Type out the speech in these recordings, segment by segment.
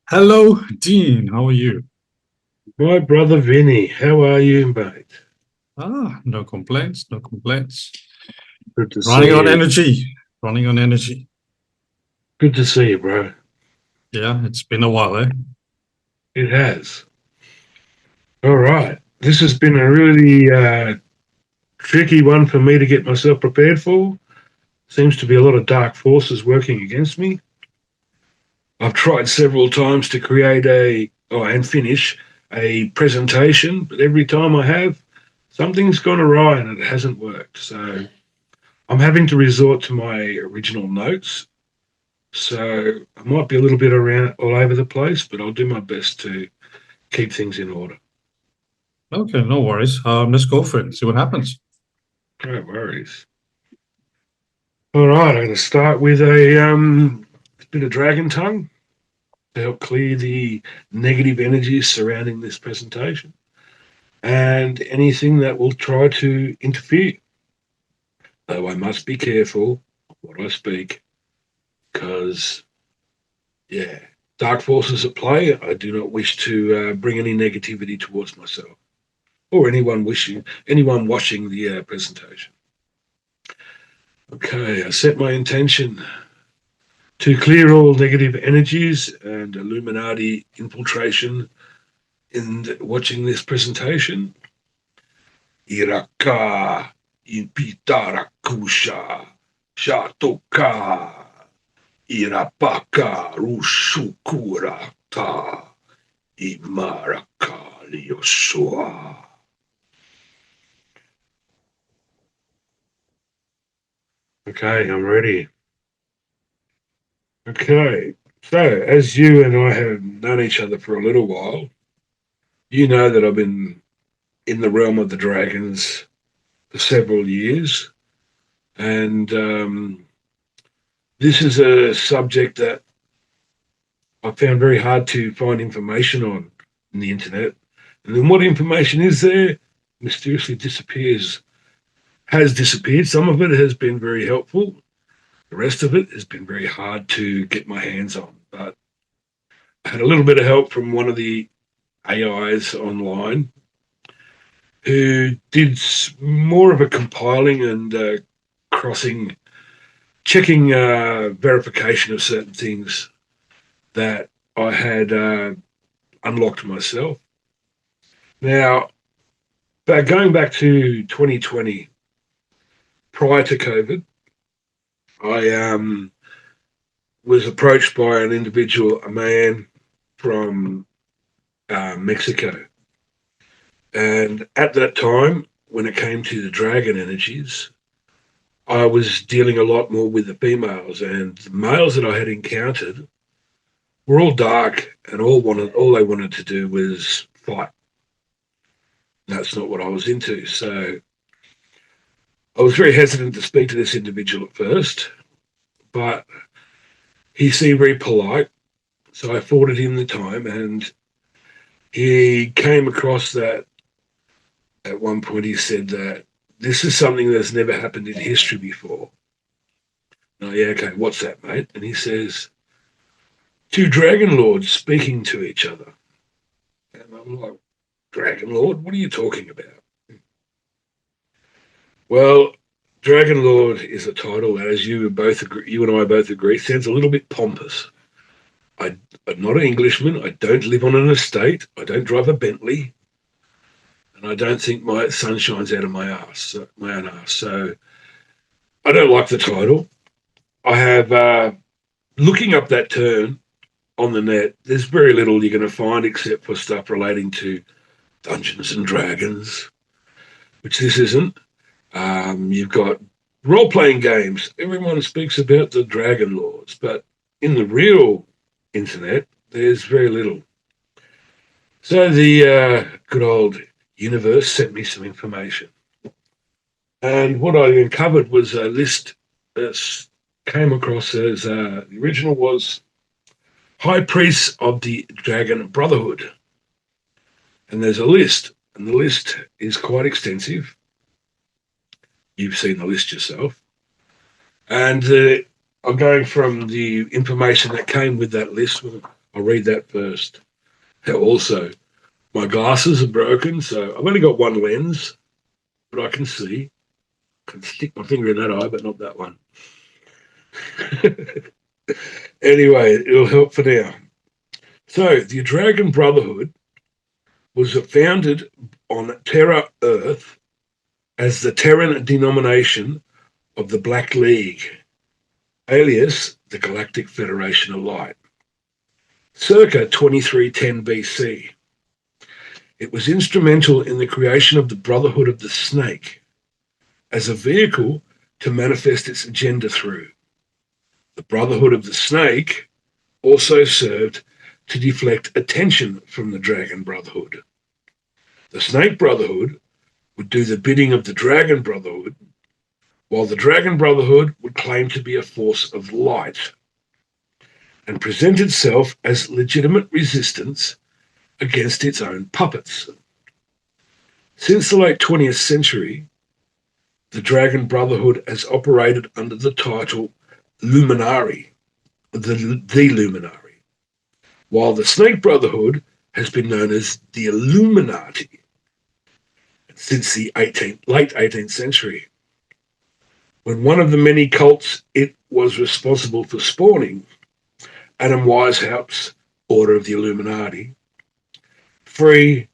Hello, Dean. How are you? My brother Vinny, how are you, mate? No complaints, no complaints. Good to Running see on you. energy, running on energy. Good to see you, bro. Yeah, it's been a while, eh? It has. All right. This has been a really tricky one for me to get myself prepared for. Seems to be a lot of dark forces working against me. I've tried several times to create and finish a presentation, but every time I have, something's gone awry and it hasn't worked. So I'm having to resort to my original notes. So I might be a little bit around all over the place, but I'll do my best to keep things in order. Okay, no worries. Let's go for it. See what happens. No worries. All right, I'm going to start with a bit of dragon tongue to help clear the negative energies surrounding this presentation and anything that will try to interfere. Though I must be careful what I speak because, yeah, dark forces at play. I do not wish to bring any negativity towards myself or anyone watching the presentation. Okay, I set my intention to clear all negative energies and Illuminati infiltration in watching this presentation. Iraka impitarakusha shatoka irapaka rushukurata imaraka liosua. Okay, I'm ready. Okay, so as you and I have known each other for a little while, you know that I've been in the realm of the dragons for several years, and this is a subject that I found very hard to find information on the internet. And then what information is there mysteriously disappears, has disappeared. Some of it has been very helpful. The rest of it has been very hard to get my hands on. But I had a little bit of help from one of the AIs online who did more of a compiling and crossing, checking verification of certain things that I had unlocked myself. Now, going back to 2020, prior to COVID, I was approached by an individual, a man from Mexico. And at that time, when it came to the dragon energies, I was dealing a lot more with the females, and the males that I had encountered were all dark, and all they wanted to do was fight. That's not what I was into. So I was very hesitant to speak to this individual at first, but he seemed very polite. So I afforded him the time, and he came across that at one point he said that this is something that's never happened in history before. Oh, yeah, okay, what's that, mate? And he says, two dragon lords speaking to each other. And I'm like, Dragon Lord? What are you talking about? Well, Dragon Lord is a title that, as you and I both agree, sounds a little bit pompous. I'm not an Englishman. I don't live on an estate. I don't drive a Bentley, and I don't think my sun shines out of my own ass. So I don't like the title. I have looking up that term on the net. There's very little you're going to find except for stuff relating to Dungeons and Dragons, which this isn't. You've got role playing games. Everyone speaks about the Dragon Lords, but in the real internet, there's very little. So the good old universe sent me some information. And what I uncovered was a list that came across as the original was High Priests of the Dragon Brotherhood. And there's a list, and the list is quite extensive. You've seen the list yourself. And I'm going from the information that came with that list. I'll read that first. Also, my glasses are broken, so I've only got one lens, but I can see. I can stick my finger in that eye, but not that one. Anyway, it'll help for now. So, the Dragon Brotherhood was founded on Terra Earth as the Terran denomination of the Black League, alias the Galactic Federation of Light, circa 2310 BC. It was instrumental in the creation of the Brotherhood of the Snake as a vehicle to manifest its agenda through. The Brotherhood of the Snake also served to deflect attention from the Dragon Brotherhood. The Snake Brotherhood would do the bidding of the Dragon Brotherhood, while the Dragon Brotherhood would claim to be a force of light and present itself as legitimate resistance against its own puppets. Since the late 20th century, the Dragon Brotherhood has operated under the title Luminari, the Luminari, while the Snake Brotherhood has been known as the Illuminati since the late 18th century, when one of the many cults it was responsible for spawning, Adam Weishaupt's Order of the Illuminati, free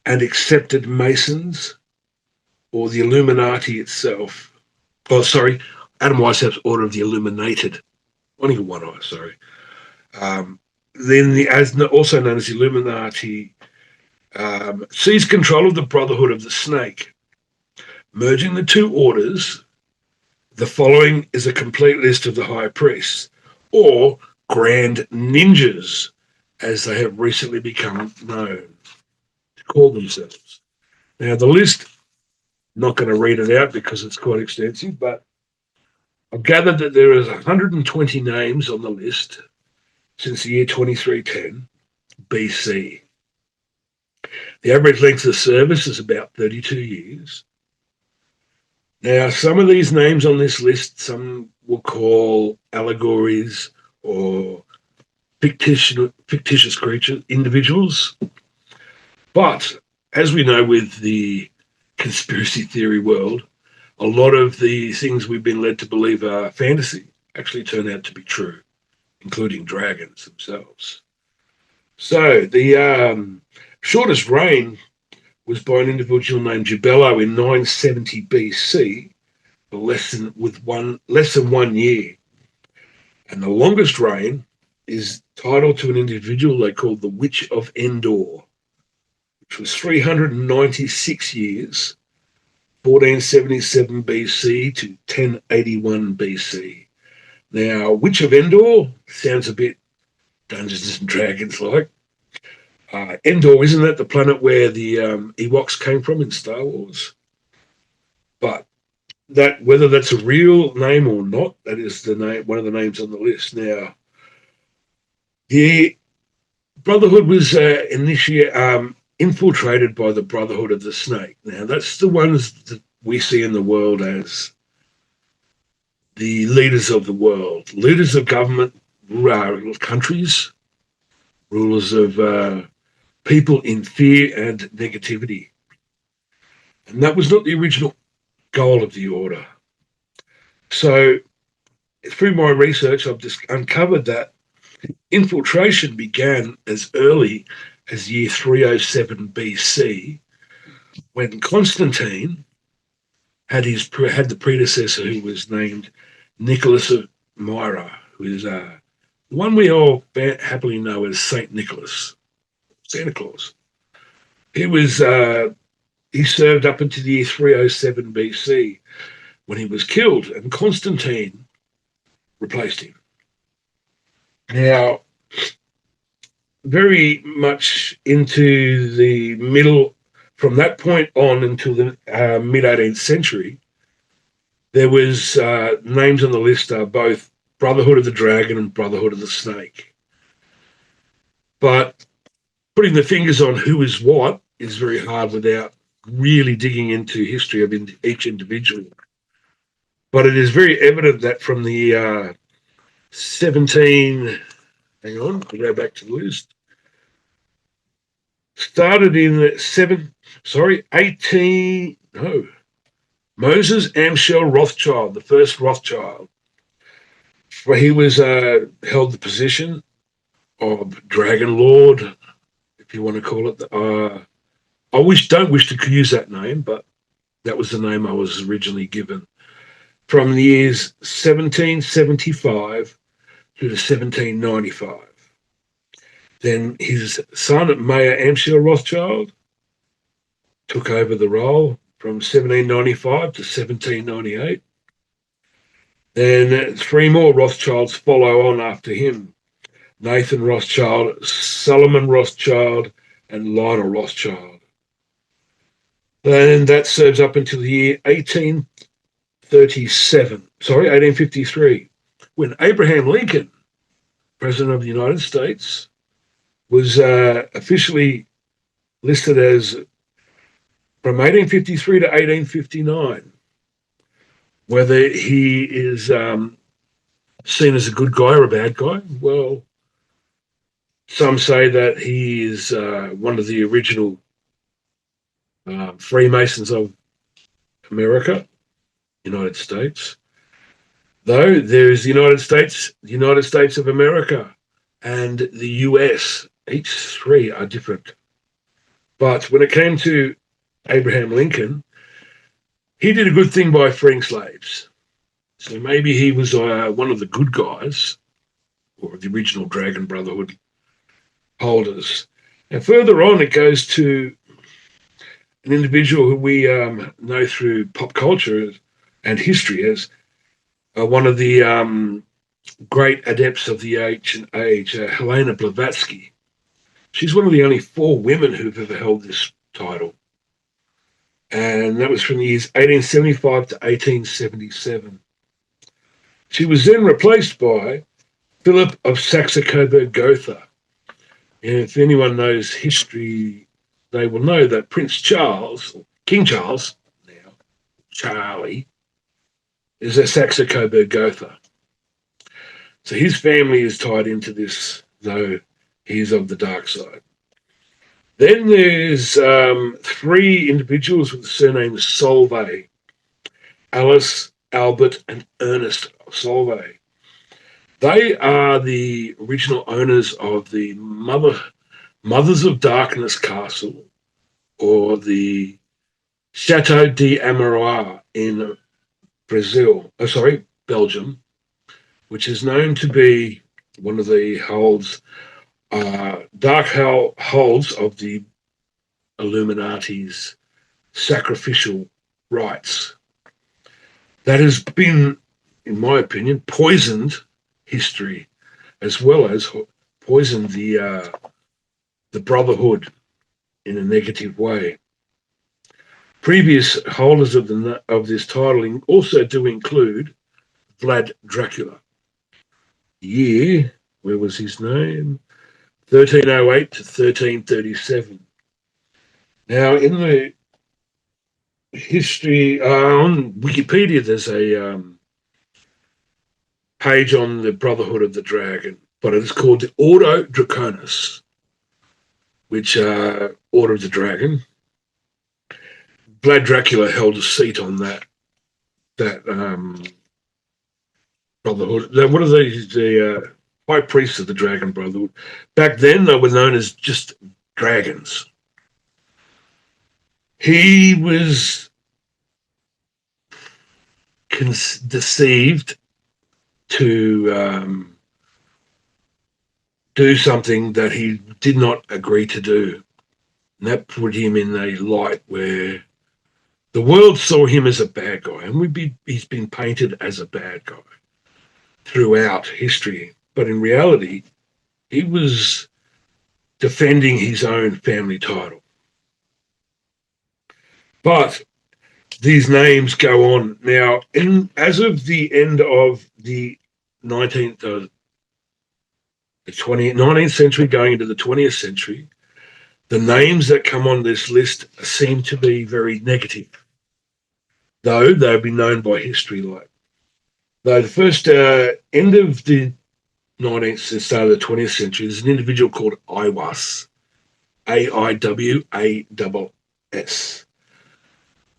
and accepted Masons, or the Illuminati itself. Oh, sorry, Adam Weishaupt's Order of the Illuminated. Only got one eye, sorry. Then, also known as the Illuminati, seized control of the Brotherhood of the Snake. Merging the two orders, the following is a complete list of the High Priests, or Grand Ninjas, as they have recently become known to call themselves. Now, the list, not going to read it out because it's quite extensive, but I've gathered that there is 120 names on the list since the year 2310 BC. The average length of service is about 32 years. Now, some of these names on this list, some will call allegories or fictitious creatures, individuals. But as we know with the conspiracy theory world, a lot of the things we've been led to believe are fantasy actually turn out to be true, including dragons themselves. So the shortest reign was by an individual named Jubello in 970 BC, for less than 1 year. And the longest reign is titled to an individual they called the Witch of Endor, which was 396 years, 1477 BC to 1081 BC. Now, Witch of Endor sounds a bit Dungeons and Dragons like. Endor, isn't that the planet where the Ewoks came from in Star Wars? But that, whether that's a real name or not, that is the name, one of the names on the list. Now, the Brotherhood was infiltrated by the Brotherhood of the Snake. Now, that's the ones that we see in the world as the leaders of the world, leaders of government, countries, rulers of people in fear and negativity. And that was not the original goal of the order. So through my research, I've just uncovered that infiltration began as early as year 307 BC, when Constantine had the predecessor who was named Nicholas of Myra, who is the one we all happily know as Saint Nicholas, Santa Claus. He served up into the year 307 BC when he was killed, and Constantine replaced him. Now, very much into the middle, from that point on until the mid-18th century, there was names on the list are both Brotherhood of the Dragon and Brotherhood of the Snake. But putting the fingers on who is what is very hard without really digging into history of each individual. But it is very evident that from the Hang on, I'll go back to the list. Started in 18, no, Moses Amschel Rothschild, the first Rothschild, where he was held the position of Dragon Lord, if you want to call it. I don't wish to use that name, but that was the name I was originally given. From the years 1775 to 1795. Then his son, Mayer Amschel Rothschild, took over the role from 1795 to 1798. Then three more Rothschilds follow on after him: Nathan Rothschild, Solomon Rothschild, and Lionel Rothschild. And that serves up until the year 1853, when Abraham Lincoln, President of the United States, was officially listed as from 1853 to 1859. Whether he is seen as a good guy or a bad guy, well, some say that he is one of the original Freemasons of America, United States. Though there is the United States of America, and the US. Each three are different. But when it came to Abraham Lincoln, he did a good thing by freeing slaves. So maybe he was one of the good guys, or the original Dragon Brotherhood holders. And further on, it goes to an individual who we know through pop culture and history as one of the great adepts of the ancient age, Helena Blavatsky. She's one of the only 4 women who've ever held this title. And that was from the years 1875 to 1877. She was then replaced by Philip of Saxe-Coburg-Gotha. And if anyone knows history, they will know that Prince Charles, King Charles, now Charlie, is a Saxe-Coburg-Gotha. So his family is tied into this, though he's of the dark side. Then there's 3 individuals with the surname Solvay: Alice, Albert, and Ernest Solvay. They are the original owners of the Mothers of Darkness Castle, or the Chateau d'Amour in Belgium, which is known to be one of the dark holds of the Illuminati's sacrificial rites. That has been, in my opinion, poisoned history, as well as poisoned the Brotherhood in a negative way. Previous holders of this title also do include Vlad Dracula. Year, where was his name? 1308 to 1337. Now, in the history on Wikipedia, there's a page on the Brotherhood of the Dragon, but it is called the Ordo Draconis, which Order of the Dragon. Vlad Dracula held a seat on that Brotherhood. What are these? The high priests of the Dragon Brotherhood. Back then, they were known as just dragons. He was deceived to do something that he did not agree to do. And that put him in a light where the world saw him as a bad guy. And he's been painted as a bad guy throughout history. But in reality, he was defending his own family title. But these names go on. Now, as of the end of the 19th century going into the 20th century, the names that come on this list seem to be very negative, though they'll be known by history. Though the first end of the 19th and start of the 20th century, there's an individual called Iwas, Aiwass.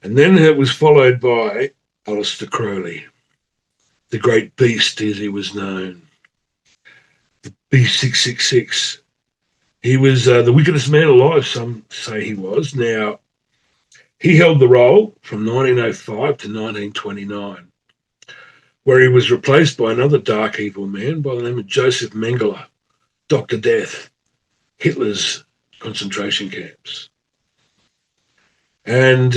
And then it was followed by Aleister Crowley, the great beast as he was known, the Beast 666. He was the wickedest man alive, some say he was. Now, he held the role from 1905 to 1929, where he was replaced by another dark evil man by the name of Joseph Mengele, Dr. Death, Hitler's concentration camps. And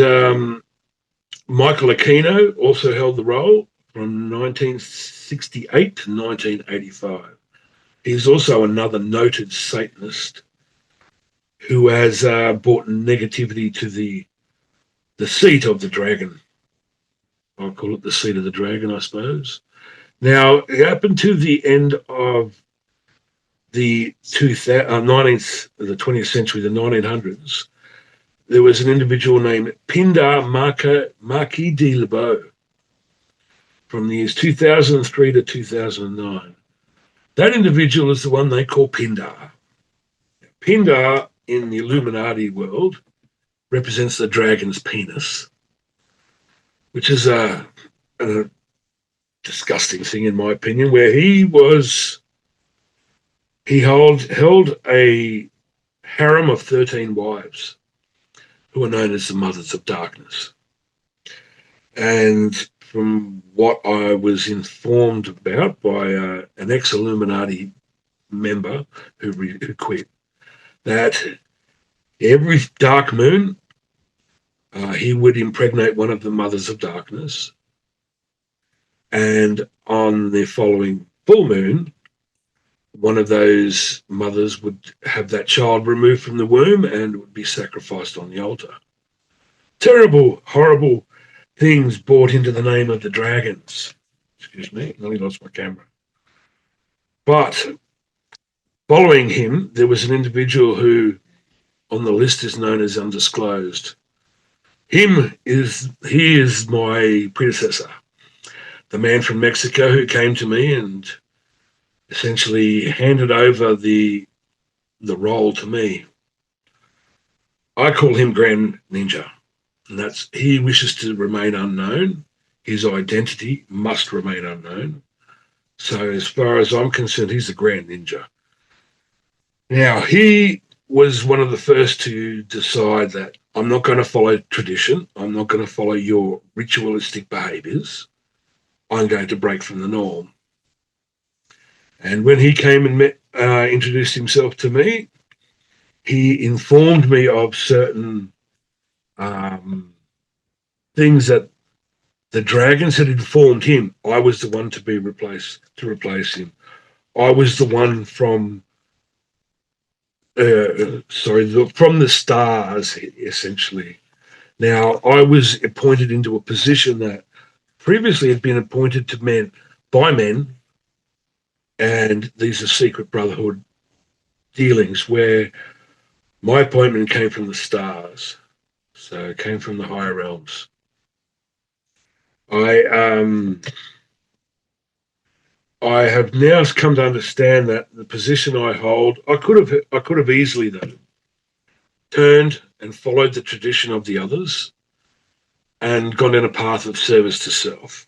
Michael Aquino also held the role from 1968 to 1985. He's also another noted Satanist who has brought negativity to the seat of the dragon. I'll call it the seat of the dragon, I suppose. Now, up until the end of the 20th century, the 1900s, there was an individual named Pindar Marquis de Lebeau from the years 2003 to 2009. That individual is the one they call Pindar. Pindar in the Illuminati world represents the dragon's penis, which is a disgusting thing in my opinion, where he held a harem of 13 wives who are known as the Mothers of Darkness. And from what I was informed about by an ex-Illuminati member who quit, that every dark moon, he would impregnate one of the Mothers of Darkness. And on the following full moon, one of those mothers would have that child removed from the womb and would be sacrificed on the altar. Terrible, horrible things brought into the name of the dragons. Excuse me, I nearly lost my camera. But following him, there was an individual who on the list is known as undisclosed. He is my predecessor, the man from Mexico who came to me and essentially handed over the role to me. I call him Grand Ninja, and he wishes to remain unknown. His identity must remain unknown. So as far as I'm concerned, he's the Grand Ninja. Now, he was one of the first to decide that I'm not going to follow tradition. I'm not going to follow your ritualistic behaviors. I'm going to break from the norm. And when he came and introduced himself to me, he informed me of certain things that the dragons had informed him. I was the one to replace him. I was the one from the stars, essentially. Now, I was appointed into a position that previously had been appointed to men by men, and these are secret brotherhood dealings where my appointment came from the stars, so it came from the higher realms. I have now come to understand that the position I hold, I could have easily though turned and followed the tradition of the others and gone down a path of service to self.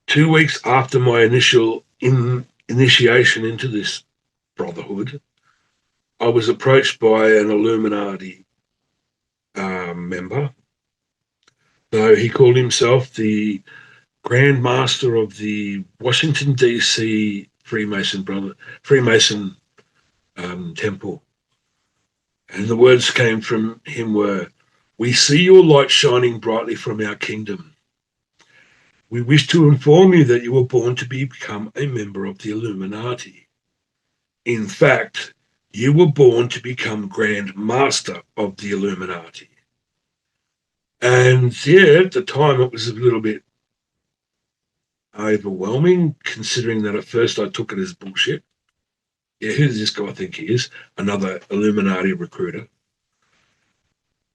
2 weeks after my initial initiation into this brotherhood, I was approached by an Illuminati member. So he called himself the Grand Master of the Washington, D.C. Freemason temple. And the words came from him were, "We see your light shining brightly from our kingdom. We wish to inform you that you were born to become a member of the Illuminati. In fact, you were born to become Grand Master of the Illuminati." And yeah, at the time it was a little bit overwhelming, considering that at first I took it as bullshit. Yeah, who does this guy think he is? Another Illuminati recruiter.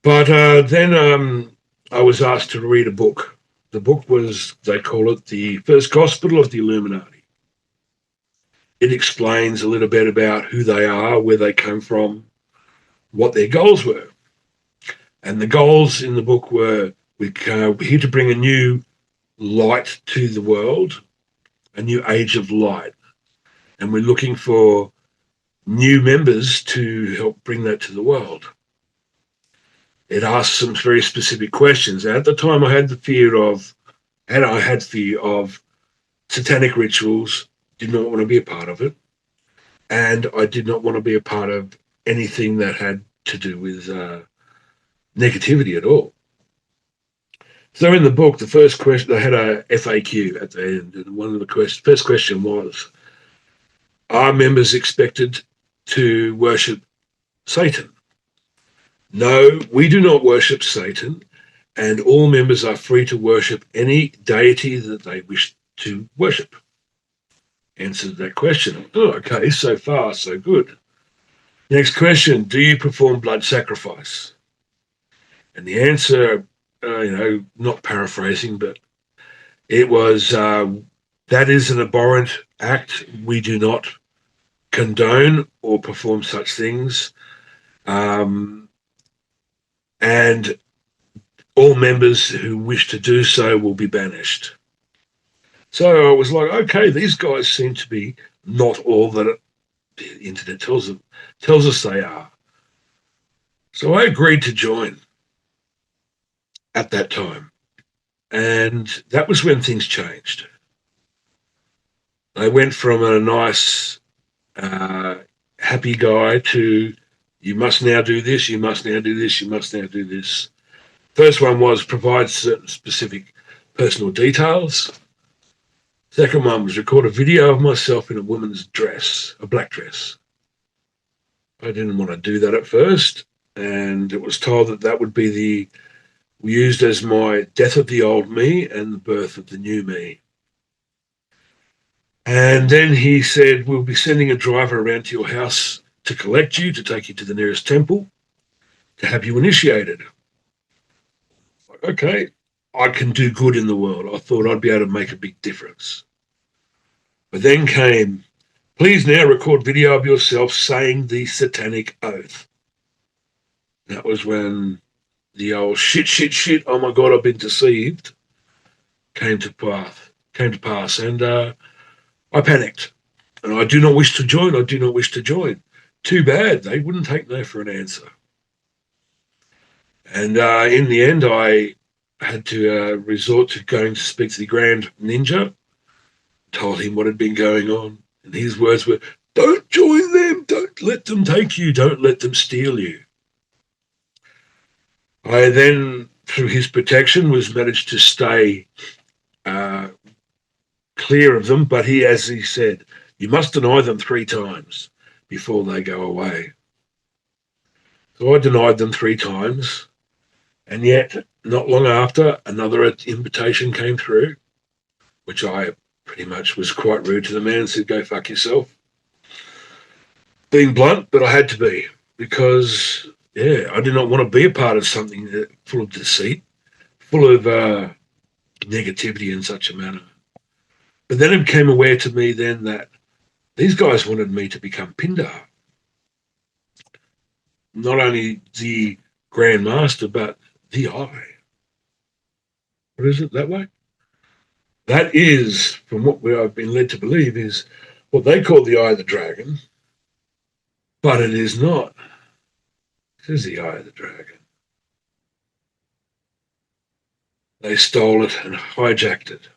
But then I was asked to read a book. The book was, they call it, The First Gospel of the Illuminati. it explains a little bit about who they are, where they come from, what their goals were. And the goals in the book were, we're here to bring a new light to the world, a new age of light. And we're looking for new members to help bring that to the world. It asks some very specific questions. At the time, I had fear of satanic rituals, did not want to be a part of it. And I did not want to be a part of anything that had to do with negativity at all. So in the book, the first question, I had a FAQ at the end, and one of the first question was, are members expected to worship Satan? No, we do not worship Satan, and all members are free to worship any deity that they wish to worship. Answered that question. Oh, okay, so far, so good. Next question, do you perform blood sacrifice? And the answer, not paraphrasing, but it was, that is an abhorrent act. We do not condone or perform such things. And all members who wish to do so will be banished. So I was like, okay, these guys seem to be not all that the internet tells us they are. So I agreed to join at that time. And that was when things changed. I went from a nice, happy guy to, you must now do this, you must now do this, you must now do this. First one was provide certain specific personal details. Second one was record a video of myself in a woman's dress, a black dress. I didn't want to do that at first, and it was told that that would be used as my death of the old me and the birth of the new me. And then he said, we'll be sending a driver around to your house to collect you, to take you to the nearest temple, to have you initiated. Okay, I can do good in the world. I thought I'd be able to make a big difference. But then came, please now record video of yourself saying the satanic oath. That was when the old shit, oh my God, I've been deceived, came to pass. And I panicked. And I do not wish to join. I do not wish to join. Too bad. They wouldn't take no for an answer. And in the end, I had to resort to going to speak to the Grand Ninja, told him what had been going on. And his words were, don't join them. Don't let them take you. Don't let them steal you. I then, through his protection, was managed to stay clear of them. But as he said, you must deny them 3 times before they go away. So I denied them 3 times. And yet, not long after, another invitation came through, which I pretty much was quite rude to the man and said, go fuck yourself. Being blunt, but I had to be, because, I did not want to be a part of something full of deceit, full of negativity in such a manner. But then it became aware to me then that these guys wanted me to become Pindar. Not only the Grand Master, but the Eye. What is it that way? That is, from what I've been led to believe, is what they call the Eye of the Dragon, but it is not. It is the Eye of the Dragon. They stole it and hijacked it.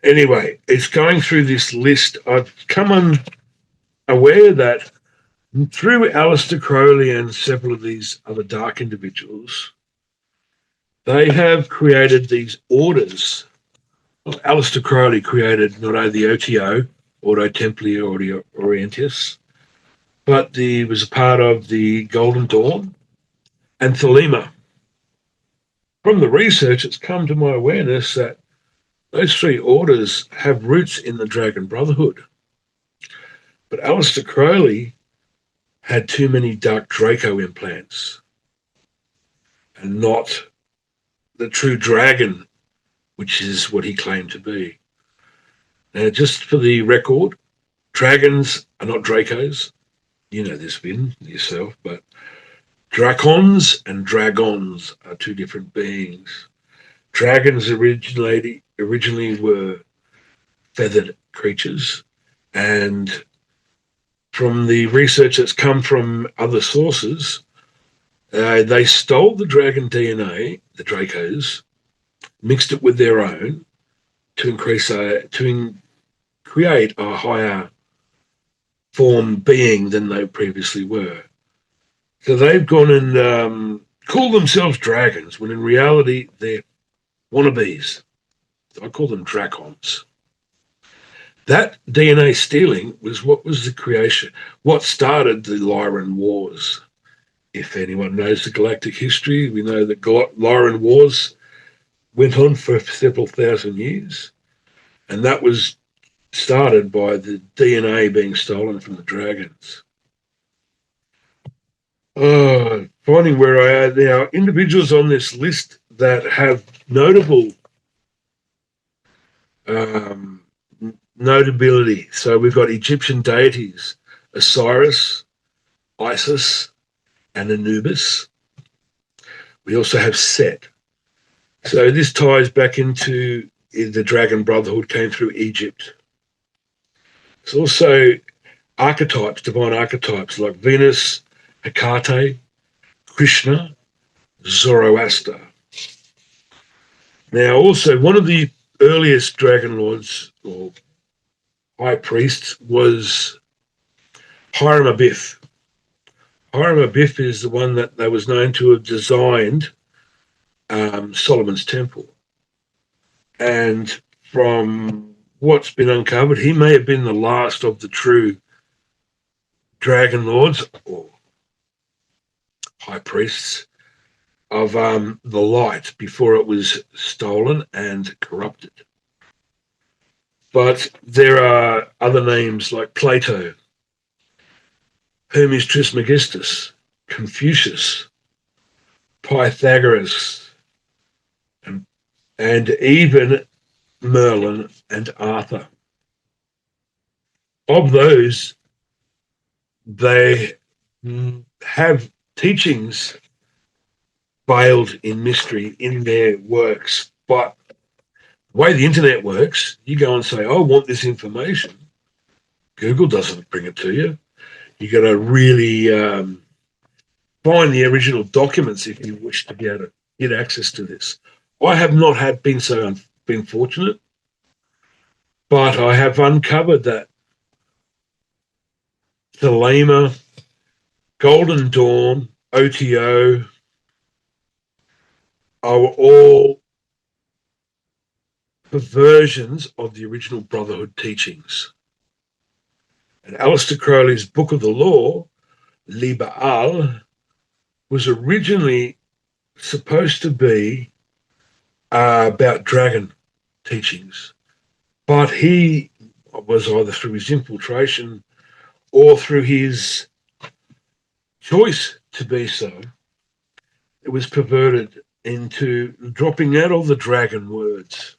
Anyway, it's going through this list. I've come aware that through Aleister Crowley and several of these other dark individuals, they have created these orders. Well, Aleister Crowley created not only the OTO, Ordo Templi Orientis, but he was a part of the Golden Dawn and Thelema. From the research, it's come to my awareness that those 3 orders have roots in the Dragon Brotherhood. But Aleister Crowley had too many Dark Draco implants and not the true dragon, which is what he claimed to be. Now, just for the record, Dragons are not Dracos. You know this, Vin, yourself, but Dracons and dragons are two different beings. Dragons originally were feathered creatures, and from the research that's come from other sources, they stole the dragon DNA, the Dracos, mixed it with their own to create a higher form being than they previously were. So they've gone and called themselves dragons, when in reality they're wannabes. I call them dracons. That DNA stealing was what was the creation, what started the Lyran Wars. If anyone knows the galactic history, we know that Lyran Wars went on for several thousand years, and that was started by the DNA being stolen from the dragons. Finding where I am now, individuals on this list that have notable notability. So we've got Egyptian deities, Osiris, Isis, and Anubis. We also have Set. So this ties back into the Dragon Brotherhood came through Egypt. There's also archetypes, divine archetypes like Venus, Hecate, Krishna, Zoroaster. Now, also, one of the earliest dragon lords or high priests was Hiram Abiff. Hiram Abiff is the one that was known to have designed Solomon's Temple. And from what's been uncovered, he may have been the last of the true dragon lords or high priests of the light before it was stolen and corrupted. But there are other names like Plato, Hermes Trismegistus, Confucius, Pythagoras, and even Merlin and Arthur. Of those, they have teachings veiled in mystery in their works. But the way the internet works, you go and say, I want this information. Google doesn't bring it to you. You got to really find the original documents if you wish to be able to get access to this. I have not been fortunate, but I have uncovered that Thelema, Golden Dawn, OTO are all perversions of the original Brotherhood teachings. And Aleister Crowley's Book of the Law, Liber was originally supposed to be about dragon teachings, but he was either through his infiltration or through his choice to be so, it was perverted into dropping out all the dragon words.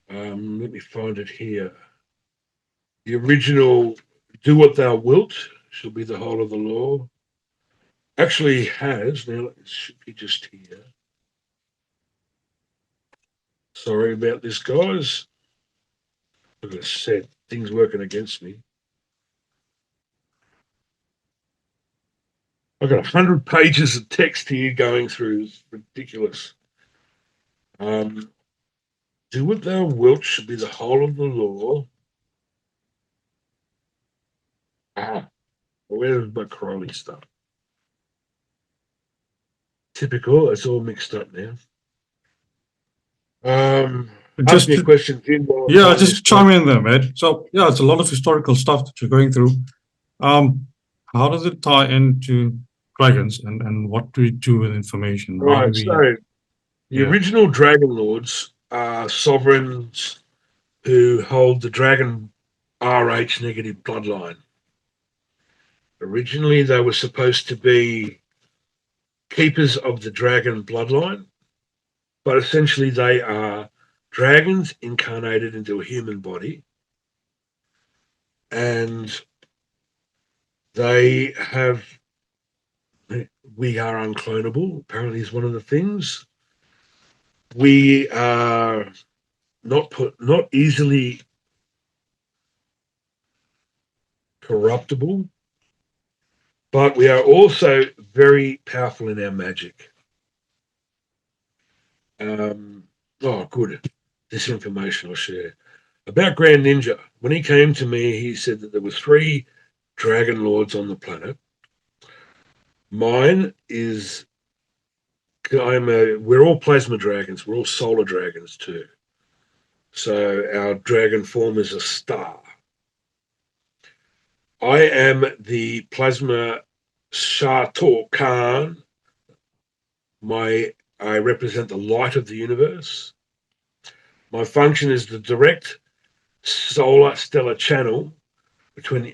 Let me find it here. The original "Do what thou wilt" shall be the whole of the law. Actually has, now it should be just here. Sorry about this, guys. Look at said things working against me. I've got 100 pages of text here going through. It's ridiculous. Do what thou wilt should be the whole of the law. Where's my Crowley stuff? Typical. It's all mixed up now. Ask me a question. Yeah, just chime in there, mate. So, yeah, it's a lot of historical stuff that you're going through. How does it tie into dragons, and what do we do with information? Right, so the original Dragon Lords are sovereigns who hold the Dragon RH negative bloodline. Originally, they were supposed to be keepers of the dragon bloodline, but essentially they are dragons incarnated into a human body and we are unclonable, apparently is one of the things. We are not easily corruptible, but we are also very powerful in our magic. Good. This information I'll share. About Grand Ninja, when he came to me, he said that there were 3 dragon lords on the planet. Mine is, we're all plasma dragons. We're all solar dragons too. So our dragon form is a star. I am the plasma Shar To Caan. I represent the light of the universe. My function is the direct solar stellar channel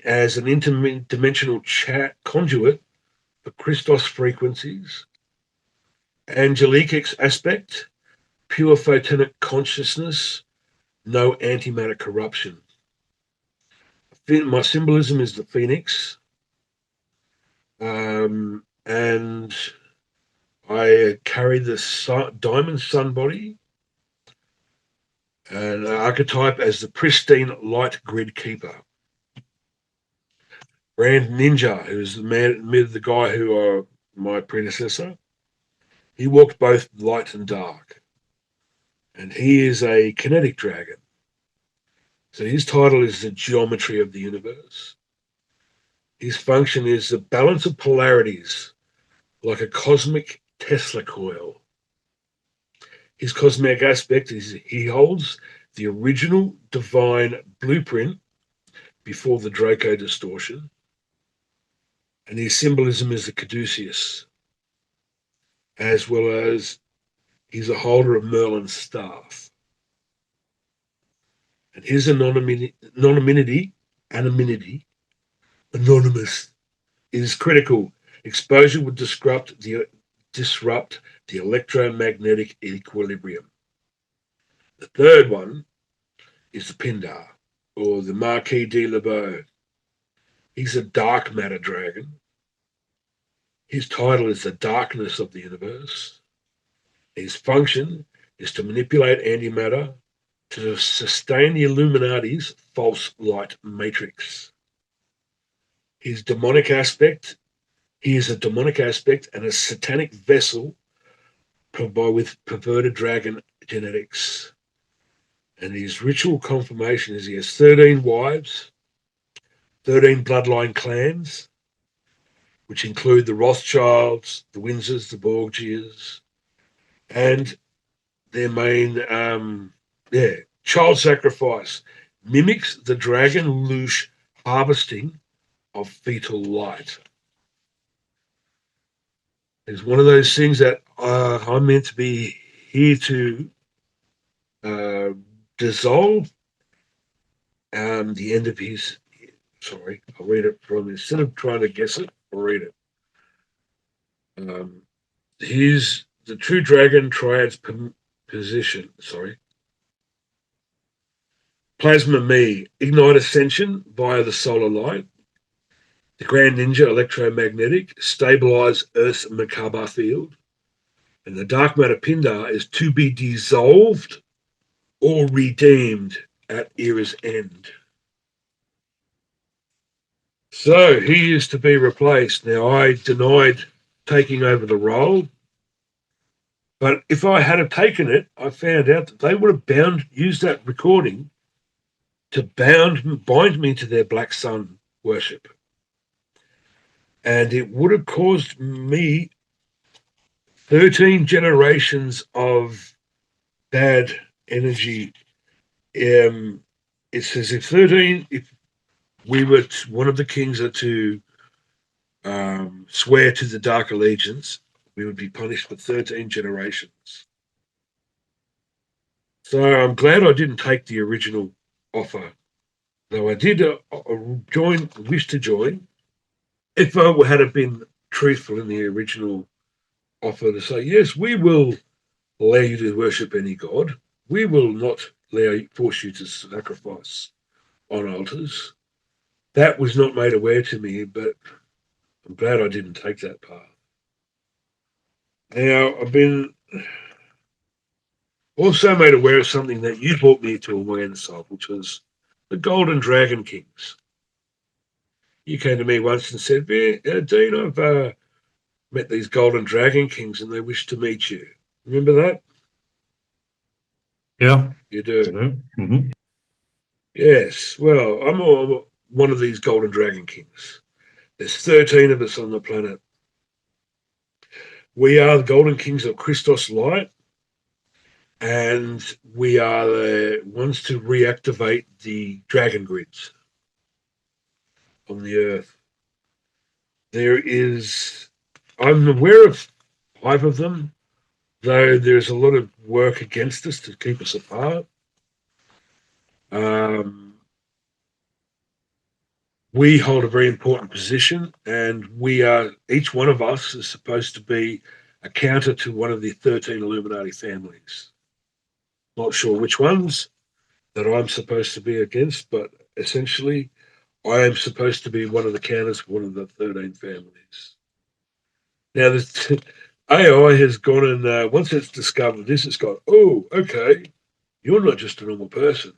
as an interdimensional conduit for Christos frequencies, angelic aspect, pure photonic consciousness, no antimatter corruption. My symbolism is the phoenix, and I carry the diamond sun body, and archetype as the pristine light grid keeper. Grand Ninja, who's the guy who my predecessor, he walked both light and dark, and he is a kinetic dragon. So his title is the geometry of the universe. His function is the balance of polarities, like a cosmic Tesla coil. His cosmic aspect is he holds the original divine blueprint before the Draco distortion, and his symbolism is the caduceus, as well as he's a holder of Merlin's staff. And his anonymity, anonymous, is critical. Exposure would disrupt the electromagnetic equilibrium. The third one is the Pindar, or the Marquis de Lebeau. He's a dark matter dragon. His title is the darkness of the universe. His function is to manipulate antimatter to sustain the Illuminati's false light matrix. His demonic aspect, he is a demonic aspect and a satanic vessel with perverted dragon genetics. And his ritual confirmation is he has 13 wives, 13 bloodline clans, which include the Rothschilds, the Windsors, the Borgias, and their main child sacrifice mimics the dragon loosh harvesting of fetal light. It's one of those things that I'm meant to be here to dissolve the end of his. Sorry, I'll read it from, instead of trying to guess it, I'll read it. Here's the true dragon triad's position. Sorry. Plasma me, ignite ascension via the solar light. The Grand Ninja electromagnetic, stabilize Earth's Merkaba field. And the dark matter Pindar is to be dissolved or redeemed at era's end. So he is to be replaced. Now, I denied taking over the role, but if I had taken it, I found out that they would have used that recording to bind me to their black sun worship. And it would have caused me 13 generations of bad energy. It says if we were one of the kings are to swear to the dark allegiance, we would be punished for 13 generations. So I'm glad I didn't take the original offer, though I did wish to join. If I had been truthful in the original offer to say, yes, we will allow you to worship any god, we will not force you to sacrifice on altars, That was not made aware to me, but I'm glad I didn't take that path. Now, I've been also made aware of something that you brought me to awareness of, which was the Golden Dragon Kings. You came to me once and said, Dean, I've met these Golden Dragon Kings and they wish to meet you. Remember that? Yeah. You do. Mm-hmm. Yes. Well, I'm one of these Golden Dragon Kings. There's 13 of us on the planet. We are the Golden Kings of Christos Light, and we are the ones to reactivate the dragon grids on the Earth. I'm aware of 5 of them, though there's a lot of work against us to keep us apart. We hold a very important position, and each one of us is supposed to be a counter to one of the 13 Illuminati families. Not sure which ones that I'm supposed to be against, but essentially I am supposed to be one of the counters for one of the 13 families. Now, the AI has gone and once it's discovered this, it's gone, oh, okay, you're not just a normal person.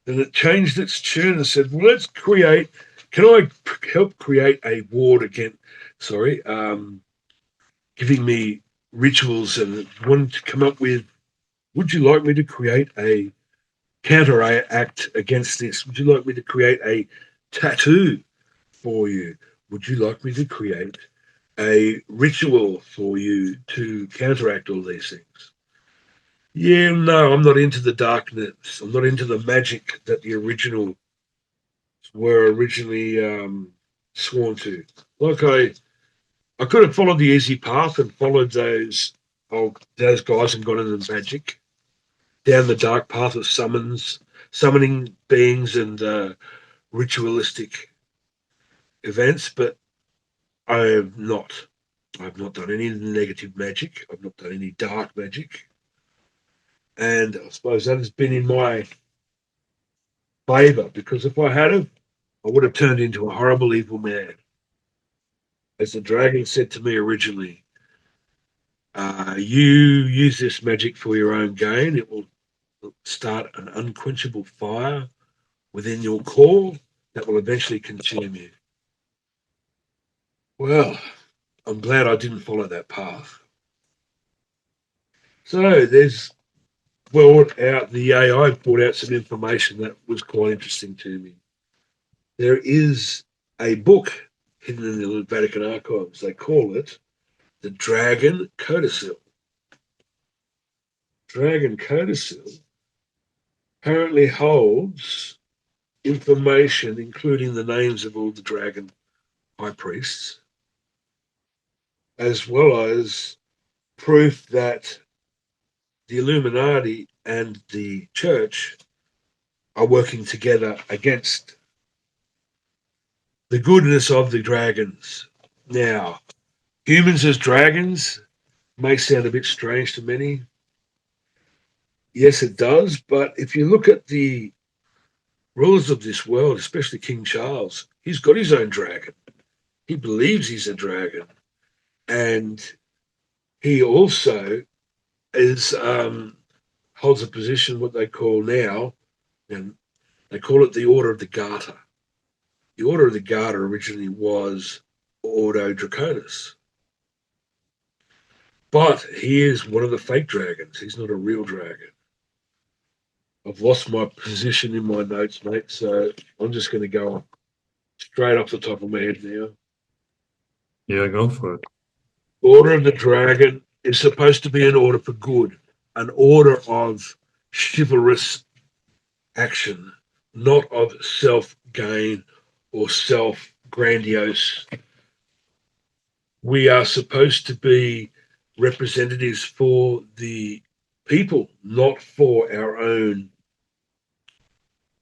Then it changed its tune and said, well, can I help create a ward against, giving me rituals and wanted to come up with, would you like me to create a counteract against this? Would you like me to create a tattoo for you? Would you like me to create a ritual for you to counteract all these things? Yeah, no, I'm not into the darkness. I'm not into the magic that the original were originally sworn to. Like I could have followed the easy path and followed those guys and gone into the magic down the dark path of summoning beings and ritualistic events, but I have not. I've not done any negative magic. I've not done any dark magic. And I suppose that has been in my favour, because if I had have, I would have turned into a horrible evil man. As the dragon said to me originally, you use this magic for your own gain. It will start an unquenchable fire within your core that will eventually consume you. Well, I'm glad I didn't follow that path. So the AI brought out some information that was quite interesting to me. There is a book hidden in the Vatican archives. They call it the Dragon Codicil. Dragon Codicil apparently holds information, including the names of all the dragon high priests, as well as proof that the Illuminati and the church are working together against the goodness of the dragons. Now, humans as dragons may sound a bit strange to many. Yes, it does. But if you look at the rulers of this world, especially King Charles, he's got his own dragon. He believes he's a dragon. And he also holds a position, what they call now, and they call it the Order of the Garter. The Order of the Garter originally was Ordo Draconis. But he is one of the fake dragons. He's not a real dragon. I've lost my position in my notes, mate, so I'm just going to go straight off the top of my head now. Yeah, go for it. Order of the Dragon is supposed to be an order for good, an order of chivalrous action, not of self-gain or self-grandiose. We are supposed to be representatives for the people, not for our own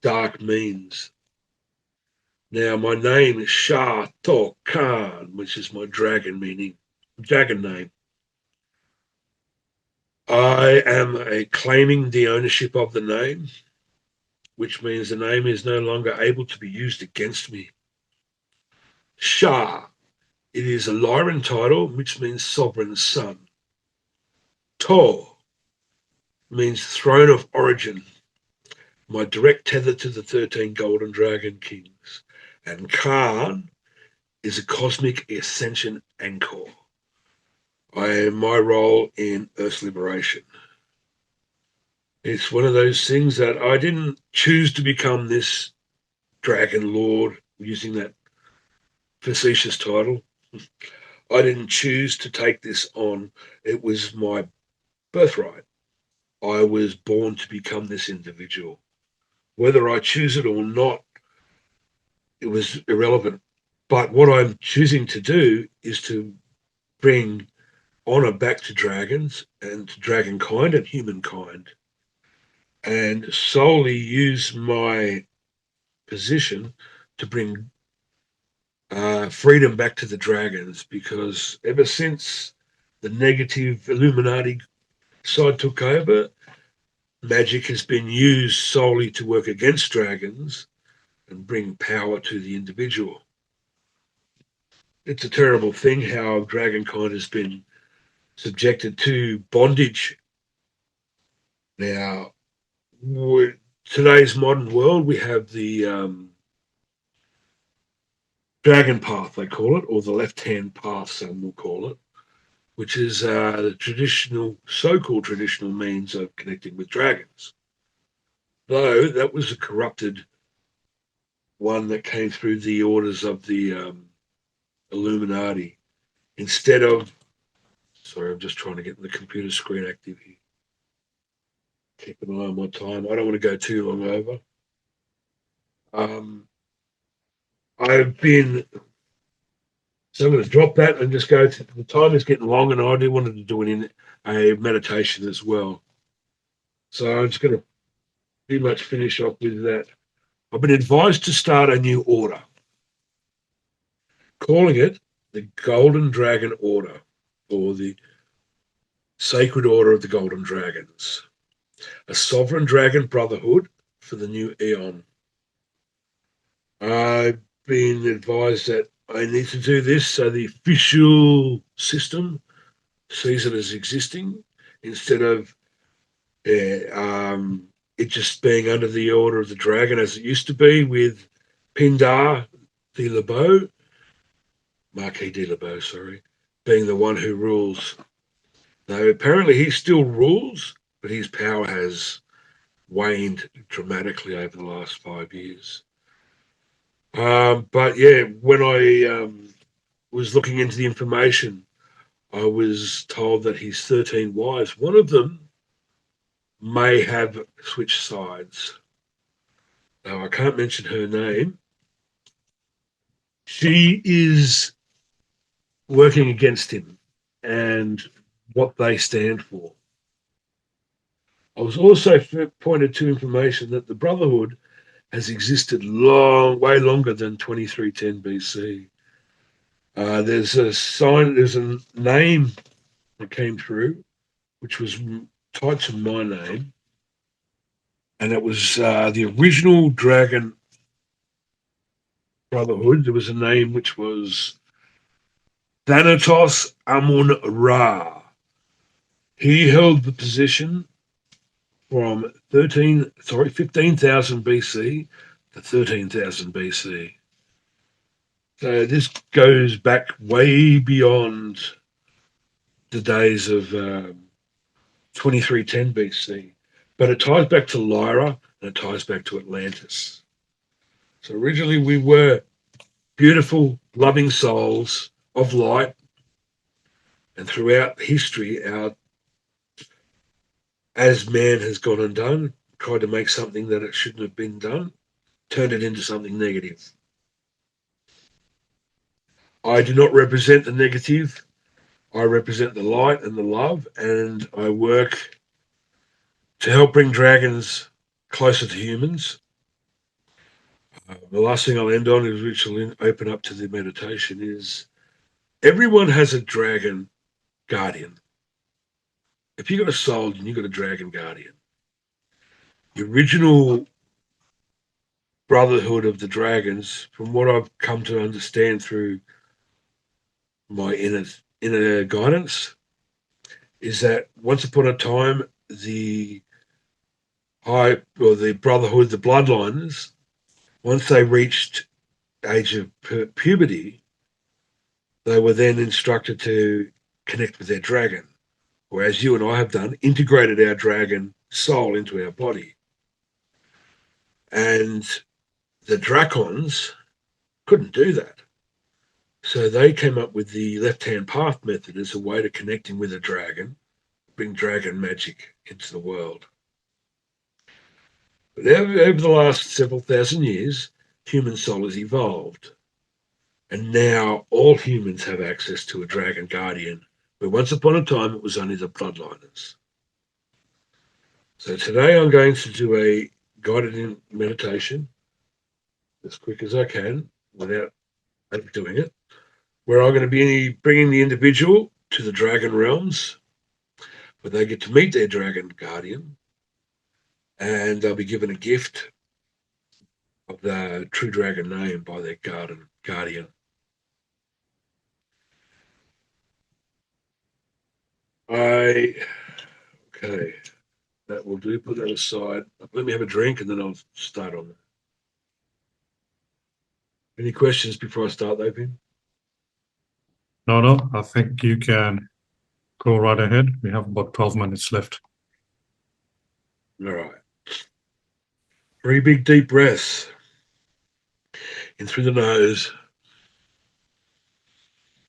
dark means. Now, my name is Shar To Caan, which is my dragon name. I am claiming the ownership of the name. which means the name is no longer able to be used against me. Shar, it is a Lyran title, which means sovereign son. To means throne of origin, my direct tether to the 13 golden dragon kings. And Caan is a cosmic ascension anchor. I am my role in Earth's liberation. It's one of those things that I didn't choose to become this dragon lord using that facetious title. I didn't choose to take this on. It was my birthright. I was born to become this individual. Whether I choose it or not, it was irrelevant. But what I'm choosing to do is to bring honor back to dragons and to dragonkind and humankind, and solely use my position to bring freedom back to the dragons, because ever since the negative Illuminati side took over, magic has been used solely to work against dragons and bring power to the individual. It's a terrible thing how dragonkind has been subjected to bondage. Now, today's modern world, we have the dragon path, they call it, or the left-hand path, some will call it, which is the traditional, so-called traditional means of connecting with dragons. Though that was a corrupted one that came through the orders of the Illuminati. Instead of, sorry, I'm just trying to get the computer screen active here. Keep an eye on my time. I don't want to go too long over. I've been, so I'm going to drop that and just go to, the time is getting long, and I do wanted to do a meditation as well. So I'm just going to pretty much finish off with that. I've been advised to start a new order, calling it the Golden Dragon Order, or the Sacred Order of the Golden Dragons, a sovereign dragon brotherhood for the new eon. I've been advised that I need to do this so the official system sees it as existing, instead of it just being under the order of the dragon as it used to be with Pindar de Lebeau, Marquis de Lebeau, sorry, being the one who rules. Now, apparently he still rules, but his power has waned dramatically over the last 5 years. But yeah, when I was looking into the information, I was told that his 13 wives, one of them may have switched sides. Now, I can't mention her name. She is working against him and what they stand for. I was also pointed to information that the Brotherhood has existed way longer than 2310 BC. There's a name that came through, which was tied to my name, and it was the original Dragon Brotherhood. There was a name which was Thanatos Amun-Ra. He held the position from 15,000 BC to 13,000 BC. So this goes back way beyond the days of 2310 BC. But it ties back to Lyra, and it ties back to Atlantis. So originally we were beautiful, loving souls of light. And throughout history, as man has gone and done, tried to make something that it shouldn't have been done, turned it into something negative. I do not represent the negative. I represent the light and the love, and I work to help bring dragons closer to humans. The last thing I'll end on, is which will open up to the meditation, is everyone has a dragon guardian. If you got a soul, and you got a dragon guardian. The original Brotherhood of the Dragons, from what I've come to understand through my inner guidance, is that once upon a time the Brotherhood, the bloodlines, once they reached age of puberty, they were then instructed to connect with their dragon, or as you and I have done, integrated our dragon soul into our body. And the Dracons couldn't do that. So they came up with the left-hand path method as a way to connecting with a dragon, bring dragon magic into the world. But over the last several thousand years, human soul has evolved. And now all humans have access to a dragon guardian, where once upon a time it was only the bloodliners. So today I'm going to do a guided meditation as quick as I can without doing it, where I'm going to be bringing the individual to the dragon realms, where they get to meet their dragon guardian, and they'll be given a gift of the true dragon name by their guardian. Okay, that will do. Put that aside. Let me have a drink and then I'll start on that. Any questions before I start, though, Pim? No, I think you can go right ahead. We have about 12 minutes left. All right. 3 big deep breaths in through the nose.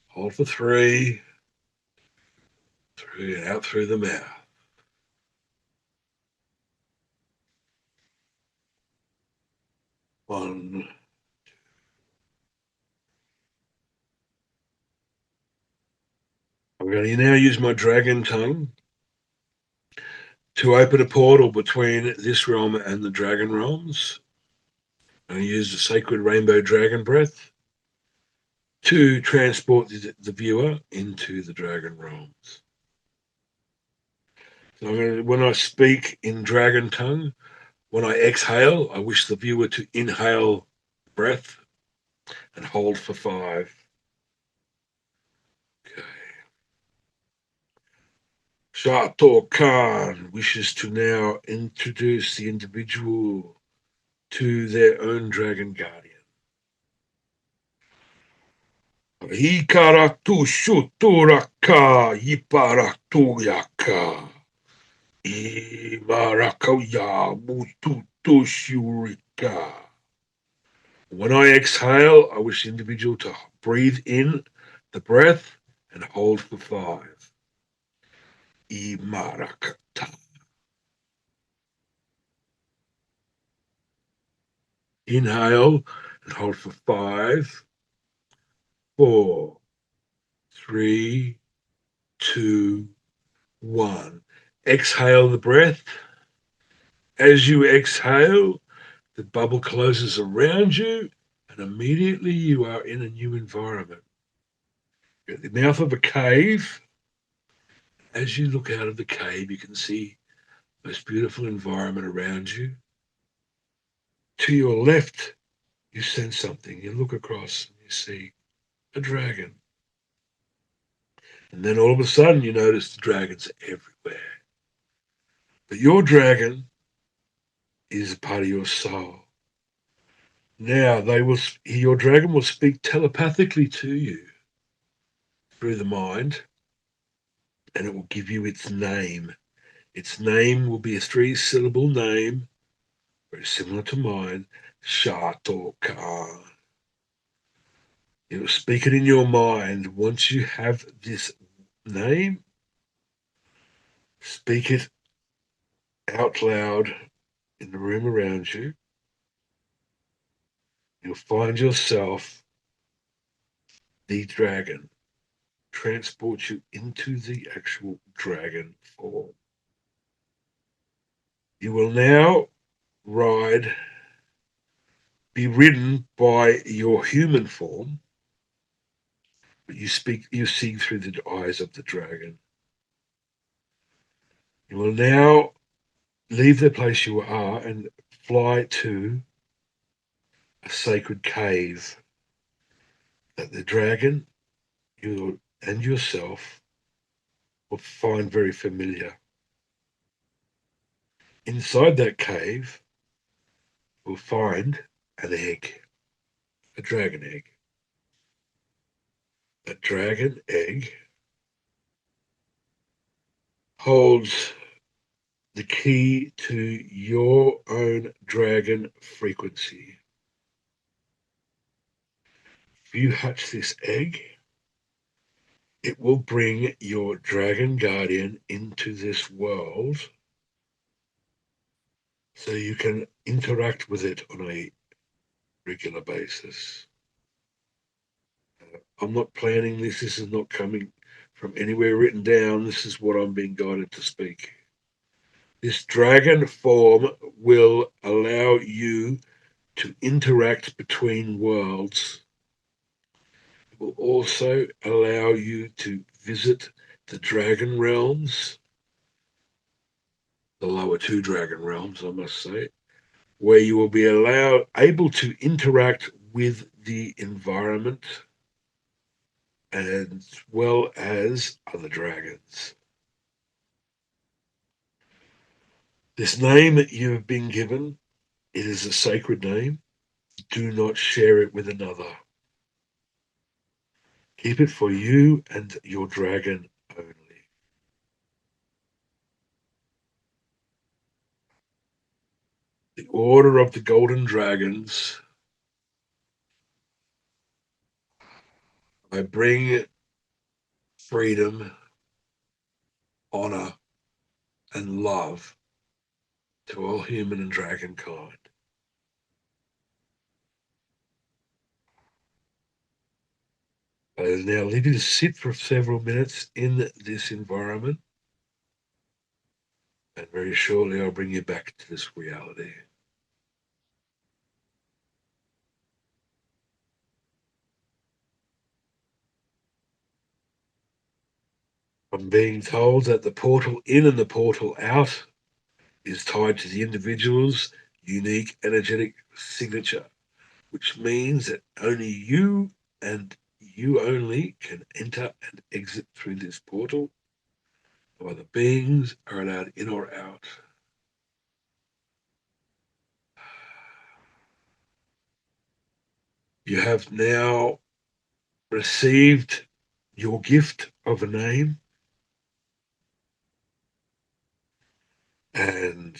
Hold for 3. 3 and out through the mouth. 1. I'm going to now use my dragon tongue to open a portal between this realm and the dragon realms. I'm going to use the sacred rainbow dragon breath to transport the viewer into the dragon realms. So when I speak in dragon tongue, when I exhale, I wish the viewer to inhale breath and hold for 5. Okay. Shar To Caan wishes to now introduce the individual to their own dragon guardian. Hikaratu shuturaka yiparatuyaka. Imarakoya mututushurika. When I exhale, I wish the individual to breathe in the breath and hold for 5. Imarakata. Inhale and hold for 5, 4, 3, 2, 1. Exhale the breath. As you exhale, the bubble closes around you, and immediately you are in a new environment. You're at the mouth of a cave. As you look out of the cave, you can see the most beautiful environment around you. To your left, you sense something. You look across and you see a dragon. And then all of a sudden, you notice the dragons everywhere. But your dragon is a part of your soul. Now, your dragon will speak telepathically to you through the mind, and it will give you its name. Its name will be a 3-syllable name, very similar to mine, Shar To Caan. You'll speak it in your mind. Once you have this name, speak it out loud in the room around you. You'll find yourself, the dragon, transport you into the actual dragon form. You will now be ridden by your human form, but you see through the eyes of the dragon. You will now leave the place you are and fly to a sacred cave that the dragon, you and yourself, will find very familiar. Inside that cave, you'll find an egg, a dragon egg. A dragon egg holds the key to your own dragon frequency. If you hatch this egg, it will bring your dragon guardian into this world so you can interact with it on a regular basis. I'm not planning this. This is not coming from anywhere written down. This is what I'm being guided to speak. This dragon form will allow you to interact between worlds. It will also allow you to visit the dragon realms, the lower two dragon realms, I must say, where you will be able to interact with the environment as well as other dragons. This name that you have been given, it is a sacred name. Do not share it with another. Keep it for you and your dragon only. The Order of the Golden Dragons. I bring freedom, honor, and love to all human and dragon kind. I will now leave you to sit for several minutes in this environment, and very shortly I'll bring you back to this reality. I'm being told that the portal in and the portal out is tied to the individual's unique energetic signature, which means that only you and you only can enter and exit through this portal. No other beings are allowed in or out. You have now received your gift of a name, and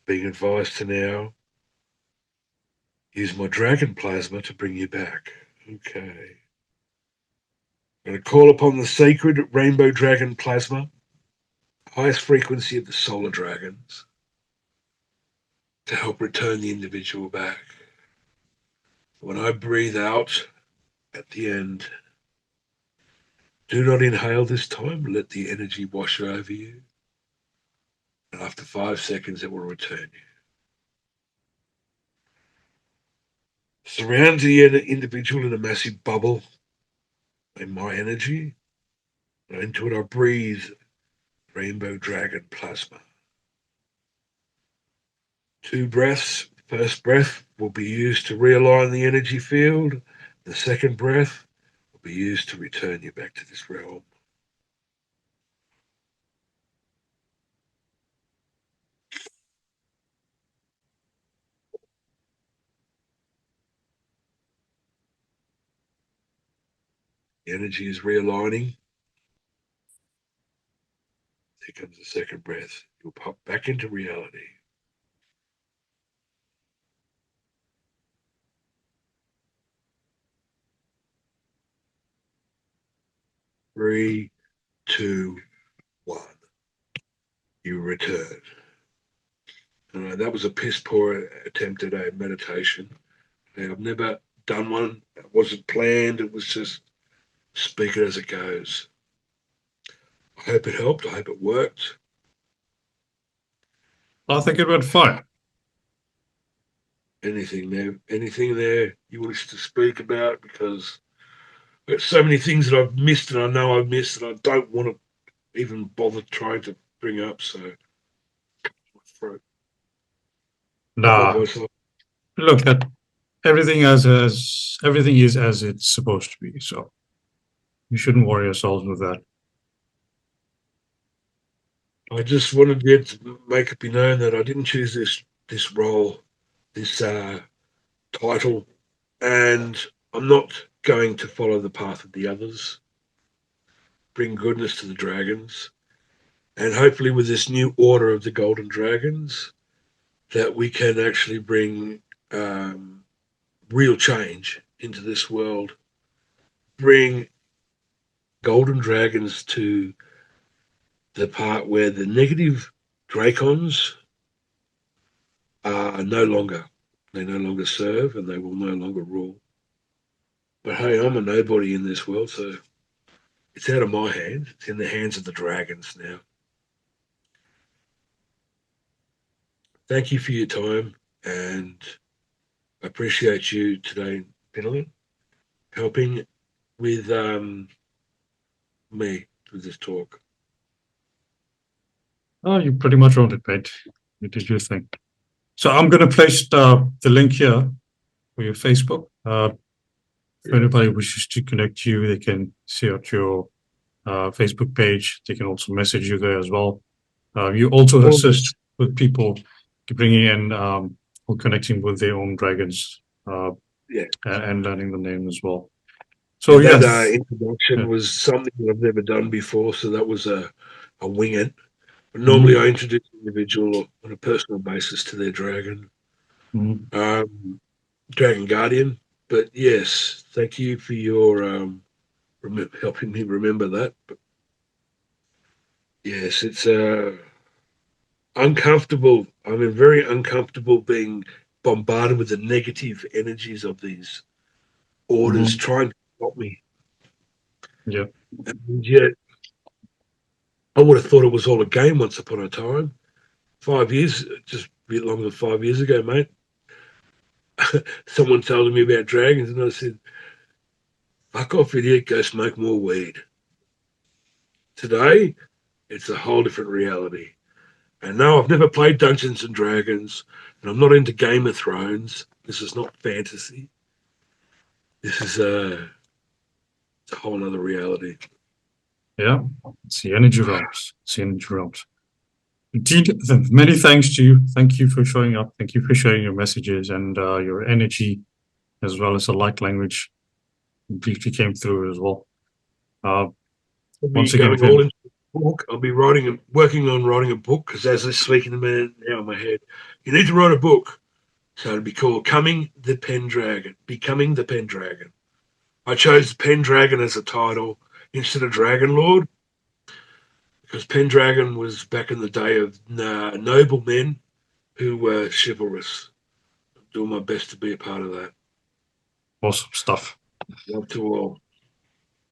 being advised to now use my dragon plasma to bring you back. Okay. I'm going to call upon the sacred rainbow dragon plasma, highest frequency of the solar dragons, to help return the individual back. When I breathe out at the end, do not inhale this time. Let the energy wash over you. And after 5 seconds, it will return you. Surround the individual in a massive bubble in my energy. And into it, I breathe rainbow dragon plasma. 2 breaths. First breath will be used to realign the energy field. The second breath will be used to return you back to this realm. The energy is realigning. Here comes the second breath. You'll pop back into reality. 3, 2, 1. You return. That was a piss poor attempt at a meditation. I've never done one. It wasn't planned. It was just speak it as it goes. I hope it helped. I hope it worked. I think it went fine. Anything there you wish to speak about? Because there's so many things that I've missed and I know I've missed and I don't want to even bother trying to bring up. So, my throat. Nah, look at everything as everything is as it's supposed to be. So you shouldn't worry yourselves with that. I just wanted to make it be known that I didn't choose this role, this title, and I'm not going to follow the path of the others. Bring goodness to the dragons, and hopefully, with this new order of the golden dragons, that we can actually bring real change into this world. Bring golden dragons to the part where the negative dracons are no longer, they no longer serve and they will no longer rule. But hey, I'm a nobody in this world, so it's out of my hands. It's in the hands of the dragons now. Thank you for your time, and I appreciate you today, Pendragon, helping with me with this talk. Oh, you pretty much owned it, mate. You did your thing. So I'm going to place the link here for your Facebook. If anybody wishes to connect you, they can see out your Facebook page. They can also message you there as well. You also assist with people bringing in or connecting with their own dragons and learning the name as well. So that yes, introduction was something that I've never done before, so that was a wing it. But normally I introduce an individual on a personal basis to their dragon, Dragon Guardian. But yes, thank you for your helping me remember that. But yes, it's uncomfortable. I mean, very uncomfortable being bombarded with the negative energies of these orders trying to stop me. Yeah. And yet, I would have thought it was all a game once upon a time. 5 years, just a bit longer than 5 years ago, mate. Someone told me about dragons, and I said, fuck off, idiot, go smoke more weed. Today, it's a whole different reality. And no, I've never played Dungeons and Dragons, and I'm not into Game of Thrones. This is not fantasy. This is it's a whole other reality. Yeah, it's the energy realms. It's the energy realms. Indeed, many thanks to you. Thank you for showing up. Thank you for sharing your messages and your energy, as well as the light language. Completely came through as well. Once again, going all into the book. I'll be working on writing a book because as this speaking to me now in my head, you need to write a book. So it'd be called Becoming the Pendragon. I chose Pendragon as a title instead of Dragon Lord because Pendragon was back in the day of noble men who were chivalrous. I'm doing my best to be a part of that. Awesome stuff. Love to all.